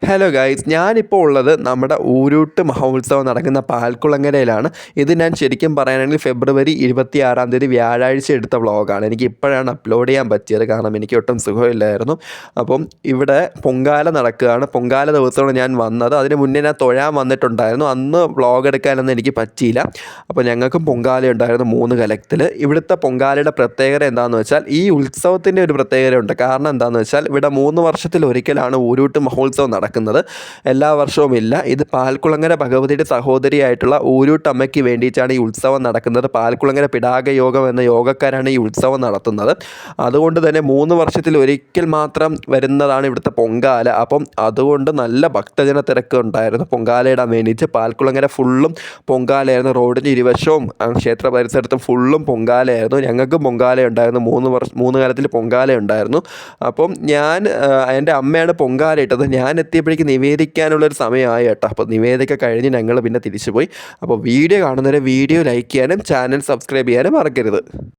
Hello guys, ഞാനിപ്പോൾ ഉള്ളത് നമ്മുടെ ഊരൂട്ട് മഹോത്സവം നടക്കുന്ന പാൽക്കുളങ്ങരയിലാണ്. ഇത് ഞാൻ ശരിക്കും പറയുകയാണെങ്കിൽ ഫെബ്രുവരി 26 വ്യാഴാഴ്ച എടുത്ത വ്ളോഗാണ്. എനിക്ക് ഇപ്പോഴാണ് അപ്ലോഡ് ചെയ്യാൻ പറ്റിയത്, കാരണം എനിക്ക് ഒട്ടും സുഖമില്ലായിരുന്നു. അപ്പം ഇവിടെ പൊങ്കാല നടക്കുകയാണ്. പൊങ്കാല ദിവസമാണ് ഞാൻ വന്നത്. അതിന് മുന്നേ ഞാൻ തൊഴാൻ വന്നിട്ടുണ്ടായിരുന്നു. അന്ന് വ്ളോഗ് എടുക്കാനൊന്നും എനിക്ക് പറ്റിയില്ല. അപ്പോൾ ഞങ്ങൾക്കും പൊങ്കാല ഉണ്ടായിരുന്നു 3 കലത്തിൽ. ഇവിടുത്തെ പൊങ്കാലയുടെ പ്രത്യേകത എന്താണെന്ന് വെച്ചാൽ, ഈ ഉത്സവത്തിൻ്റെ ഒരു പ്രത്യേകതയുണ്ട്. കാരണം എന്താണെന്ന് വെച്ചാൽ, ഇവിടെ 3 വർഷത്തിലൊരിക്കലാണ് ഊരൂട്ട് മഹോത്സവം നടക്കുന്നത്. എല്ലാ വർഷവും ഇല്ല. ഇത് പാൽക്കുളങ്ങര ഭഗവതിയുടെ സഹോദരിയായിട്ടുള്ള ഊരൂട്ടമ്മയ്ക്ക് വേണ്ടിയിട്ടാണ് ഈ ഉത്സവം നടക്കുന്നത്. പാൽക്കുളങ്ങര പിടാക യോഗം എന്ന യോഗക്കാരാണ് ഈ ഉത്സവം നടത്തുന്നത്. അതുകൊണ്ട് തന്നെ 3 വർഷത്തിൽ ഒരിക്കൽ മാത്രം വരുന്നതാണ് ഇവിടുത്തെ പൊങ്കാല. അപ്പം അതുകൊണ്ട് നല്ല ഭക്തജന തിരക്ക് ഉണ്ടായിരുന്നു പൊങ്കാലയിടാൻ വേണ്ടിയിട്ട്. പാൽക്കുളങ്ങര ഫുള്ളും പൊങ്കാലയായിരുന്നു. റോഡിൻ്റെ ഇരുവശവും ക്ഷേത്ര പരിസരത്തും ഫുള്ളും പൊങ്കാലയായിരുന്നു. ഞങ്ങൾക്കും പൊങ്കാല ഉണ്ടായിരുന്നു. 3 കാലത്തിൽ പൊങ്കാല ഉണ്ടായിരുന്നു. അപ്പം എൻ്റെ അമ്മയാണ് പൊങ്കാല ഇട്ടത്. ഞാൻ എത്തിയപ്പോഴേക്ക് നിവേദിക്കാനുള്ളൊരു സമയമായി കേട്ടോ. അപ്പോൾ നിവേദിക്ക കഴിഞ്ഞ് ഞങ്ങൾ പിന്നെ തിരിച്ചു പോയി. അപ്പോൾ വീഡിയോ കാണുന്നവരെ വീഡിയോ ലൈക്ക് ചെയ്യാനും ചാനൽ സബ്സ്ക്രൈബ് ചെയ്യാനും മറക്കരുത്.